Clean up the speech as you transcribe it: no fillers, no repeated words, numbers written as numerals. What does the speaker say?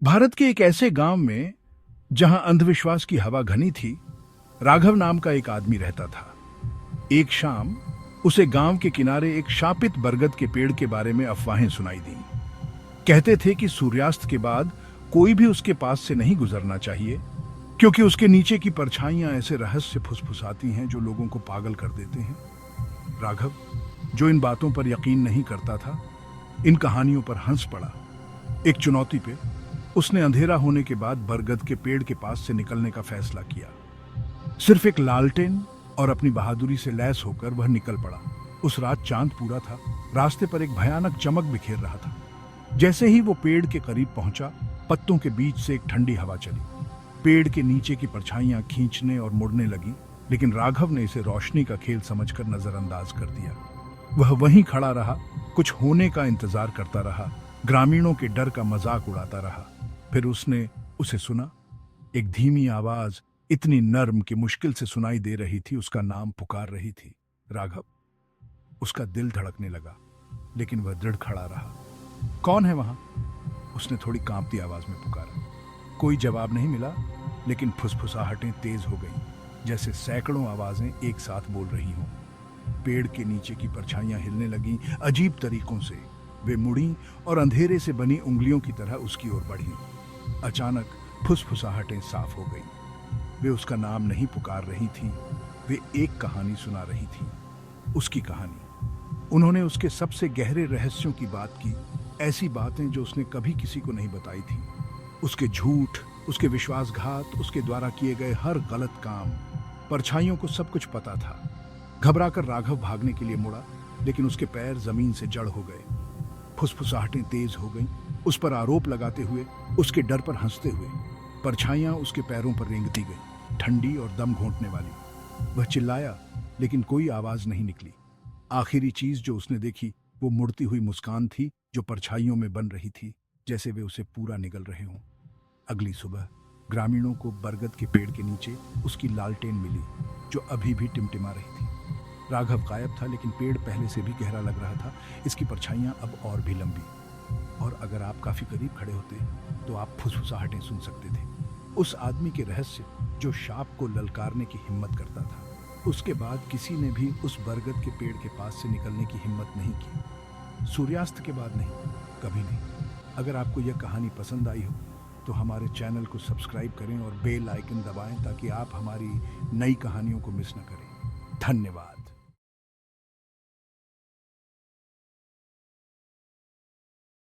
भारत के एक ऐसे गांव में जहां अंधविश्वास की हवा घनी थी, राघव नाम का एक आदमी रहता था। एक शाम उसे गांव के किनारे एक शापित बरगद के पेड़ के बारे में अफवाहें सुनाई दी। कहते थे कि सूर्यास्त के बाद कोई भी उसके पास से नहीं गुजरना चाहिए, क्योंकि उसके नीचे की परछाइयां ऐसे रहस्य फुसफुसाती हैं जो लोगों को पागल कर देते हैं। राघव, जो इन बातों पर यकीन नहीं करता था, इन कहानियों पर हंस पड़ा। एक चुनौती पे उसने अंधेरा होने के बाद बरगद के पेड़ के पास से निकलने का फैसला किया। सिर्फ एक लालटेन और अपनी बहादुरी से लैस होकर वह निकल पड़ा। उस रात चांद पूरा था। रास्ते पर एक भयानक चमक बिखेर रहा था। जैसे ही वो पेड़ के करीब पहुंचा, पत्तों के बीच से एक ठंडी हवा चली। पेड़ के नीचे की परछाइयां खींचने और मुड़ने लगी, लेकिन राघव ने इसे रोशनी का खेल समझकर नजरअंदाज कर दिया। वह वहीं खड़ा रहा, कुछ होने का इंतजार करता रहा, ग्रामीणों के डर का मजाक उड़ाता रहा। फिर उसने उसे सुना। एक धीमी आवाज, इतनी नर्म कि मुश्किल से सुनाई दे रही थी, उसका नाम पुकार रही थी। राघव। उसका दिल धड़कने लगा, लेकिन वह दृढ़ खड़ा रहा। कौन है वहां? उसने थोड़ी कांपती आवाज में पुकारा। कोई जवाब नहीं मिला, लेकिन फुसफुसाहटें तेज हो गईं, जैसे सैकड़ों आवाजें एक साथ बोल रही हों। पेड़ के नीचे की परछाइयां हिलने लगीं, अजीब तरीकों से। वे मुड़ी और अंधेरे से बनी उंगलियों की तरह उसकी ओर बढ़ी। अचानक फुसफुसाहटें साफ हो गईं। वे उसका नाम नहीं पुकार रही थीं, वे एक कहानी सुना रही थीं, उसकी कहानी। उन्होंने उसके सबसे गहरे रहस्यों की बात की, ऐसी बातें जो उसने कभी किसी को नहीं बताई थी। उसके झूठ, उसके विश्वासघात, उसके द्वारा किए गए हर गलत काम। परछाइयों को सब कुछ पता था। घबराकर राघव भागने के लिए मुड़ा, लेकिन उसके पैर जमीन से जड़ हो गए। फुसफुसाहटें तेज हो गईं, उस पर आरोप लगाते हुए, उसके डर पर हंसते हुए। परछाइयां उसके पैरों पर रेंगती गईं, ठंडी और दम घोंटने वाली। वह चिल्लाया, लेकिन कोई आवाज नहीं निकली। आखिरी चीज जो उसने देखी वो मुड़ती हुई मुस्कान थी, जो परछाइयों में बन रही थी, जैसे वे उसे पूरा निगल रहे हों। अगली सुबह ग्रामीणों को बरगद के पेड़ के नीचे उसकी लालटेन मिली, जो अभी भी टिमटिमा रही थी। राघव गायब था, लेकिन पेड़ पहले से भी गहरा लग रहा था। इसकी परछाइयां अब और भी लंबी, और अगर आप काफी करीब खड़े होते तो आप फुसफुसाहटें सुन सकते थे। उस आदमी के रहस्य जो शाप को ललकारने की हिम्मत करता था। उसके बाद किसी ने भी उस बरगद के पेड़ के पास से निकलने की हिम्मत नहीं की। सूर्यास्त के बाद नहीं, कभी नहीं। अगर आपको यह कहानी पसंद आई हो तो हमारे चैनल को सब्सक्राइब करें और बेल आइकन दबाएं, ताकि आप हमारी नई कहानियों को मिस न करें। धन्यवाद।